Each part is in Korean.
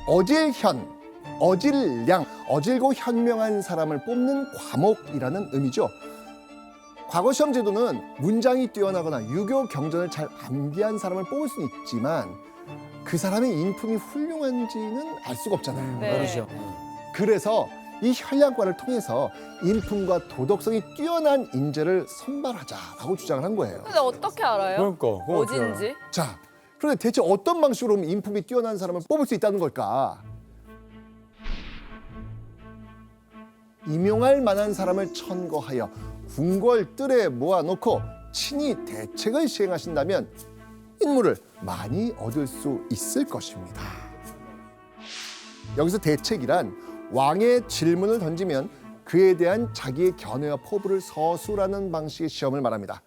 어질현, 어질량, 어질고 현명한 사람을 뽑는 과목이라는 의미죠. 과거 시험 제도는 문장이 뛰어나거나 유교 경전을 잘 암기한 사람을 뽑을 수는 있지만 그 사람의 인품이 훌륭한지는 알 수가 없잖아요. 네. 모르죠. 그래서 이 현량과를 통해서 인품과 도덕성이 뛰어난 인재를 선발하자라고 주장을 한 거예요. 근데 어떻게 알아요? 그러니까 그건 어떻게 알아? 어딘지? 자, 그런데 대체 어떤 방식으로 하면 인품이 뛰어난 사람을 뽑을 수 있다는 걸까? 임용할 만한 사람을 천거하여 궁궐 뜰에 모아놓고 친히 대책을 시행하신다면 인물을 많이 얻을 수 있을 것입니다. 여기서 대책이란 왕의 질문을 던지면 그에 대한 자기의 견해와 포부를 서술하는 방식의 시험을 말합니다.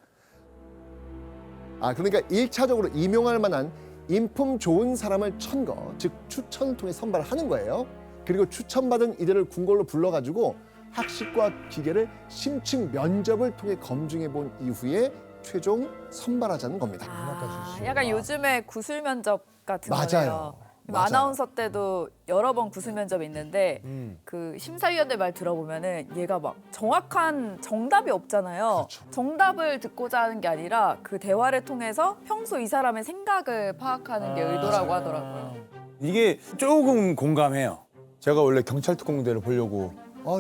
그러니까 1차적으로 임용할 만한 인품 좋은 사람을 천거, 즉 추천을 통해 선발을 하는 거예요. 그리고 추천받은 이들을 궁궐로 불러가지고 학식과 기계를 심층 면접을 통해 검증해 본 이후에 최종 선발하자는 겁니다. 약간 요즘에 구술 면접 같은 맞아요. 거네요. 맞아요. 아나운서 때도 여러 번 구술 면접이 있는데 그 심사위원들 말 들어보면은 얘가 막 정확한 정답이 없잖아요. 그렇죠. 정답을 듣고자 하는 게 아니라 그 대화를 통해서 평소 이 사람의 생각을 파악하는 게 의도라고 하더라고요. 이게 조금 공감해요. 제가 원래 경찰 특공대를 보려고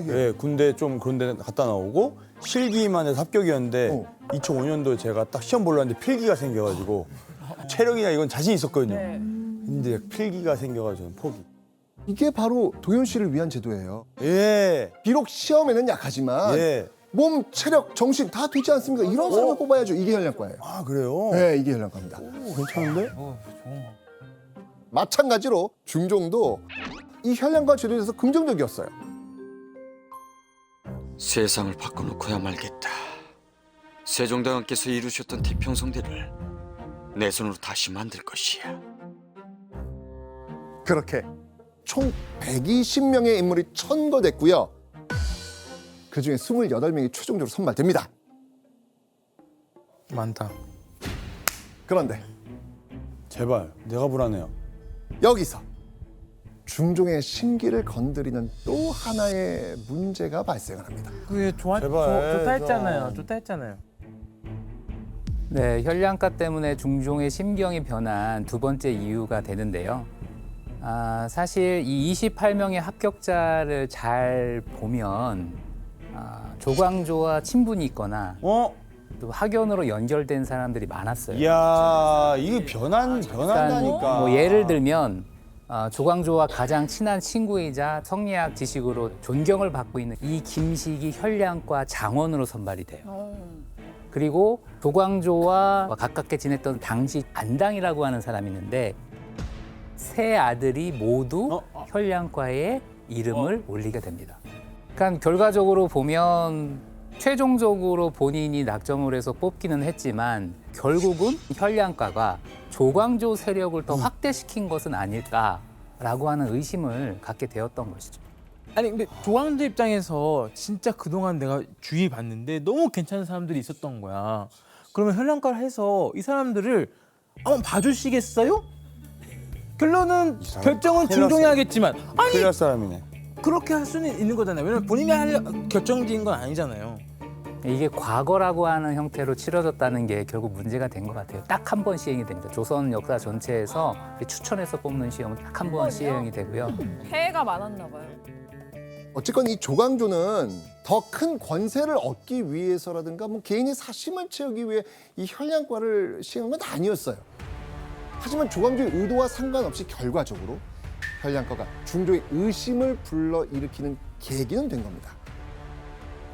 예. 군대 좀 그런 데 갔다 나오고 실기만 해서 합격이었는데 2005년도 제가 딱 시험 보려 했는데 필기가 생겨가지고 체력이나 이건 자신 있었거든요. 네. 근데 필기가 생겨가지고 저는 포기. 이게 바로 도현 씨를 위한 제도예요. 예. 비록 시험에는 약하지만 예. 몸, 체력, 정신 다 되지 않습니까? 이런 사람을 뽑아야죠. 이게 현량과예요. 아 그래요? 네, 이게 현량과입니다. 오, 괜찮은데? 마찬가지로 중종도 이 현량과 제도에 대해서 긍정적이었어요. 세상을 바꿔놓고야 말겠다. 세종대왕께서 이루셨던 태평성대를 내 손으로 다시 만들 것이야. 그렇게 총 120명의 인물이 천거됐고요. 그중에 28명이 최종적으로 선발됩니다. 많다. 그런데 제발 내가 불안해요. 여기서 중종의 심기를 건드리는 또 하나의 문제가 발생을 합니다. 그게 제발, 좋다 했잖아요. 좋다 했잖아요. 네, 현량가 때문에 중종의 심경이 변한 두 번째 이유가 되는데요. 사실 이 28명의 합격자를 잘 보면 조광조와 친분이 있거나 또 학연으로 연결된 사람들이 많았어요. 이야 이게 변한다니까. 뭐 예를 들면 조광조와 가장 친한 친구이자 성리학 지식으로 존경을 받고 있는 이 김식이 현량과 장원으로 선발이 돼요. 그리고 조광조와 가깝게 지냈던 당시 안당이라고 하는 사람이 있는데 세 아들이 모두 현량과에 이름을 올리게 됩니다. 그러니까 결과적으로 보면 최종적으로 본인이 낙점을 해서 뽑기는 했지만 결국은 현량과가 조광조 세력을 더 확대시킨 것은 아닐까라고 하는 의심을 갖게 되었던 것이죠. 아니 근데 조광조 입장에서 진짜 그동안 내가 주위 봤는데 너무 괜찮은 사람들이 있었던 거야. 그러면 현량과를 해서 이 사람들을 한번 봐주시겠어요? 결론은 결정은 큰일 중종이 났어. 하겠지만 아니 큰일 날 사람이네. 그렇게 할 수는 있는 거잖아요. 왜냐면 본인이 할 결정지인 건 아니잖아요. 이게 과거라고 하는 형태로 치러졌다는 게 결국 문제가 된 것 같아요. 딱 한 번 시행이 됩니다. 조선 역사 전체에서 추천해서 뽑는 시험은 딱 한 번 시행이 되고요. 폐해가 많았나 봐요. 어쨌건 이 조광조는 더 큰 권세를 얻기 위해서라든가 뭐 개인의 사심을 채우기 위해 이 현량과를 시행한 건 아니었어요. 하지만 조광조의 의도와 상관없이 결과적으로 현량과가 중종의 의심을 불러일으키는 계기는 된 겁니다.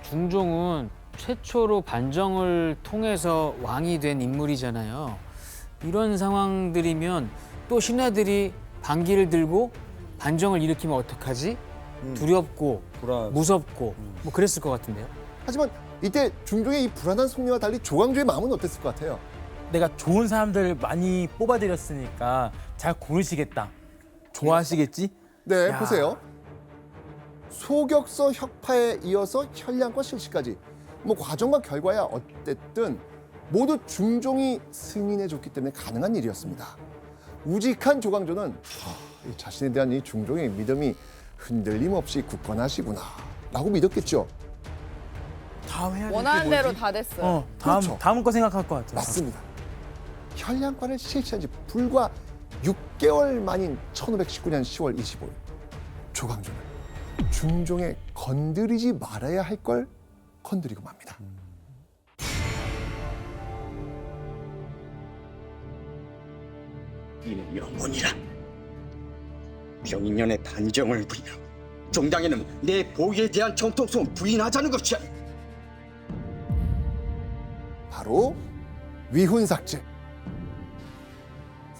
중종은 최초로 반정을 통해서 왕이 된 인물이잖아요. 이런 상황들이면 또 신하들이 반기를 들고 반정을 일으키면 어떡하지? 두렵고 불안. 무섭고 뭐 그랬을 것 같은데요. 하지만 이때 중종의 이 불안한 속내와 달리 조광조의 마음은 어땠을 것 같아요? 내가 좋은 사람들을 많이 뽑아드렸으니까 잘 고르시겠다. 좋아하시겠지? 네, 야. 보세요. 소격서 혁파에 이어서 현량과 실시까지 뭐 과정과 결과야 어쨌든 모두 중종이 승인해줬기 때문에 가능한 일이었습니다. 우직한 조광조는 이 자신에 대한 이 중종의 믿음이 흔들림 없이 굳건하시구나 라고 믿었겠죠. 다음 해야 될게 원하는 대로 뭐지? 다 됐어요. 다음 그렇죠. 다음 거 생각할 것 같아요. 맞습니다. 현량과를 실시한 지 불과 6개월 만인 1519년 10월 25일 조광조는 중종의 건드리지 말아야 할 걸 건드리고 맙니다. 이는 영혼이라 병인년의 단정을 부인하고 종당에는 내 보위에 대한 정통성을 부인하자는 것이야. 바로 위훈삭제.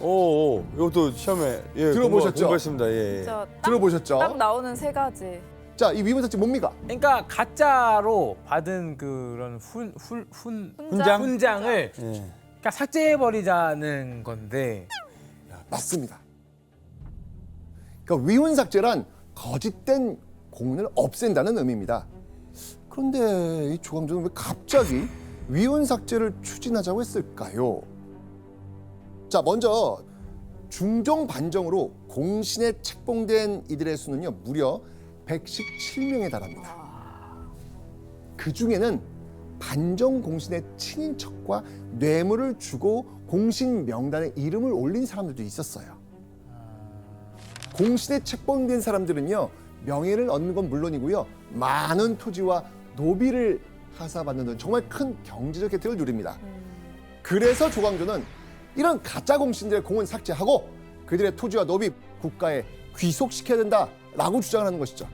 오, 이것도 시험에 들어보셨죠? 공부했습니다. 예. 진짜 들어보셨죠? 딱 나오는 세 가지. 자, 이 위훈삭제 뭡니까? 그러니까 가짜로 받은 그런 훈장을 예. 그러니까 삭제해 버리자는 건데 맞습니다. 그러니까 위훈삭제란 거짓된 공문을 없앤다는 의미입니다. 그런데 이 조광조는 왜 갑자기 위훈삭제를 추진하자고 했을까요? 자, 먼저 중종 반정으로 공신에 책봉된 이들의 수는요 무려 117명에 달합니다. 그 중에는 반정 공신의 친인척과 뇌물을 주고 공신 명단에 이름을 올린 사람들도 있었어요. 공신에 책봉된 사람들은요 명예를 얻는 건 물론이고요 많은 토지와 노비를 하사받는 등 정말 큰 경제적 혜택을 누립니다. 그래서 조광조는 이런 가짜 공신들의 공은 삭제하고 그들의 토지와 노비 국가에 귀속시켜야 된다라고 주장을 하는 것이죠.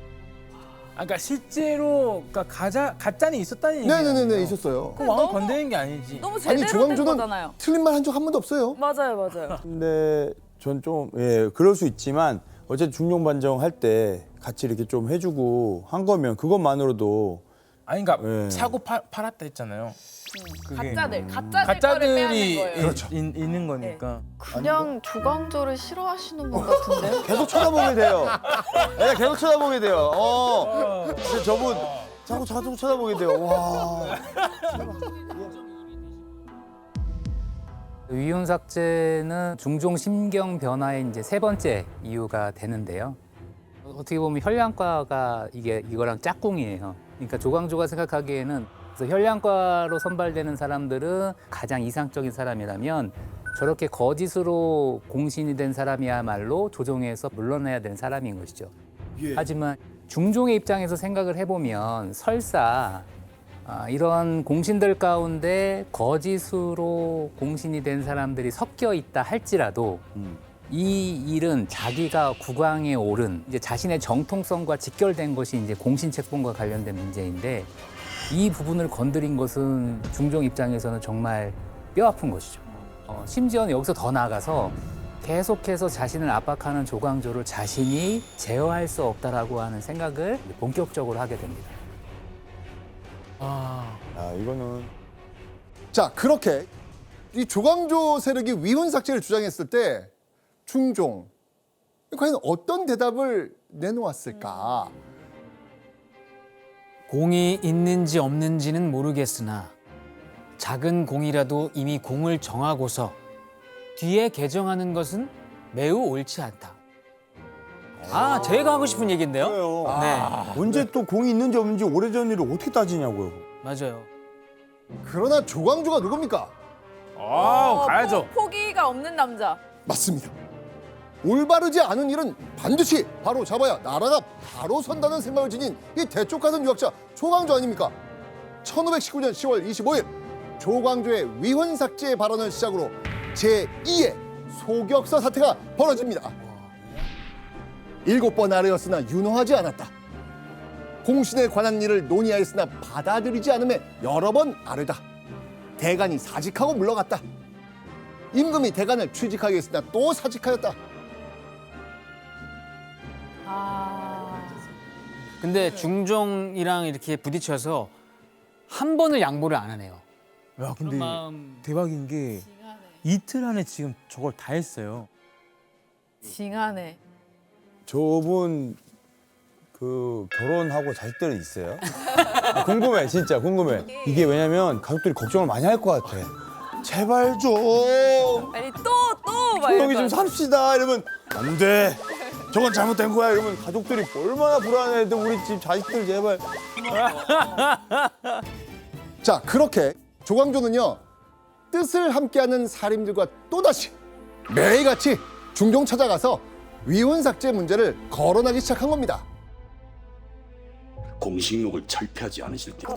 그러니까 실제로 그러니까 가짜는 있었다는 얘기예요. 네네네 있었어요. 그럼 왕을 너무- 건드리는 게 아니지. 너무 아니 제대로 된 조광조는 거잖아요. 틀린 말 한 적 한 번도 없어요. 맞아요, 맞아요. 근데 전 좀 그럴 수 있지만 어쨌든 중종 반정할 때 같이 이렇게 좀 해주고 한 거면 그것만으로도 아니 그러니까 예. 사고 팔았다 했잖아요. 그게 가짜들 거를 빼앗는 가짜들이 거예요. 그렇죠. 있는 거니까. 그냥 조광조를 싫어하시는 분 같은데? 계속 쳐다보게 돼요. 계속 쳐다보게 돼요. 근데 저분 자꾸 쳐다보게 돼요. 와. 위훈삭제는 중종 심경 변화의 이제 세 번째 이유가 되는데요. 어떻게 보면 현량과가 이거랑 짝꿍이에요. 그러니까 조광조가 생각하기에는 그래서 현량과로 선발되는 사람들은 가장 이상적인 사람이라면 저렇게 거짓으로 공신이 된 사람이야말로 조정에서 물러나야 되는 사람인 것이죠. 하지만 중종의 입장에서 생각을 해보면 설사 이런 공신들 가운데 거짓으로 공신이 된 사람들이 섞여 있다 할지라도 이 일은 자기가 국왕에 오른 이제 자신의 정통성과 직결된 것이 이제 공신 책봉과 관련된 문제인데 이 부분을 건드린 것은 중종 입장에서는 정말 뼈아픈 것이죠. 심지어는 여기서 더 나아가서 계속해서 자신을 압박하는 조광조를 자신이 제어할 수 없다라고 하는 생각을 본격적으로 하게 됩니다. 이거는 자, 그렇게 이 조광조 세력이 위훈삭제를 주장했을 때 중종 과연 어떤 대답을 내놓았을까? 공이 있는지 없는지는 모르겠으나 작은 공이라도 이미 공을 정하고서 뒤에 개정하는 것은 매우 옳지 않다. 제가 하고 싶은 얘기인데요. 네, 언제 또 공이 있는지 없는지 오래전 일을 어떻게 따지냐고요. 맞아요. 그러나 조광조가 누굽니까? 가야죠. 포기가 없는 남자. 맞습니다. 올바르지 않은 일은 반드시 바로 잡아야 나라가 바로 선다는 생각을 지닌 이 대쪽가선 유학자 조광조 아닙니까? 1519년 10월 25일 조광조의 위훈삭제 발언을 시작으로 제2의 소격서 사태가 벌어집니다. 7번 아래였으나 윤허하지 않았다. 공신에 관한 일을 논의하였으나 받아들이지 않음에 여러 번 아뢰다. 대간이 사직하고 물러갔다. 임금이 대간을 취직하게 했으나 또 사직하였다. 근데 중종이랑 이렇게 부딪혀서 한 번을 양보를 안 하네요. 야 근데 마음. 대박인 게 이틀 안에 지금 저걸 다 했어요. 징하네. 저분 그 결혼하고 자식 들은 있어요? 궁금해, 진짜 궁금해. 이게 왜냐면 가족들이 걱정을 많이 할 것 같아. 제발 좀 아니 또 막 조용히 이럴 좀 거야. 삽시다 이러면 안 돼. 저건 잘못된 거야 이러면 가족들이 얼마나 불안해도 우리 집 자식들 제발. 자, 그렇게 조광조는요, 뜻을 함께하는 사림들과 또다시 매일같이 중종 찾아가서 위혼 삭제 문제를 거론하기 시작한 겁니다. 공식록을 철폐하지 않으실 때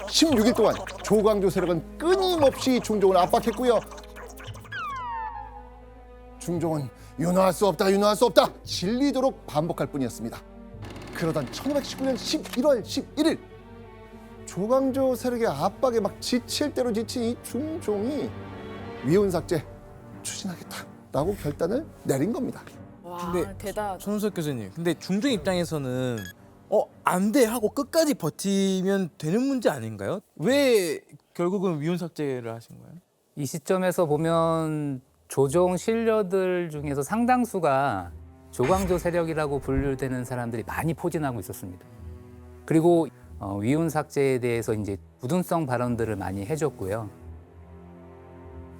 16일 동안 조광조 세력은 끊임없이 중종을 압박했고요. 중종은 윤호할 수 없다, 윤호할 수 없다 질리도록 반복할 뿐이었습니다. 그러던 1519년 11월 11일 조광조 세력의 압박에 막 지칠 대로 지친 이 중종이 위혼 삭제 추진하겠다라고 결단을 내린 겁니다. 와, 근데 대단하다. 손은석 교수님, 근데 중종 입장에서는 안 돼 하고 끝까지 버티면 되는 문제 아닌가요? 왜 결국은 위혼 삭제를 하신 거예요? 이 시점에서 보면 조정 신료들 중에서 상당수가 조광조 세력이라고 분류되는 사람들이 많이 포진하고 있었습니다. 그리고 위혼 삭제에 대해서 이제 부동성 발언들을 많이 해줬고요.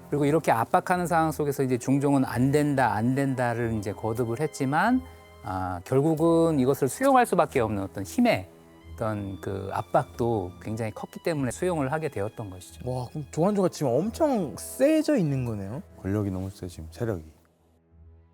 그리고 이렇게 압박하는 상황 속에서 이제 중종은 안 된다를 이제 거듭을 했지만 결국은 이것을 수용할 수밖에 없는 어떤 힘의 어떤 그 압박도 굉장히 컸기 때문에 수용을 하게 되었던 것이죠. 와, 그럼 조광조가 지금 엄청 세져 있는 거네요. 권력이 너무 세 지금 세력이.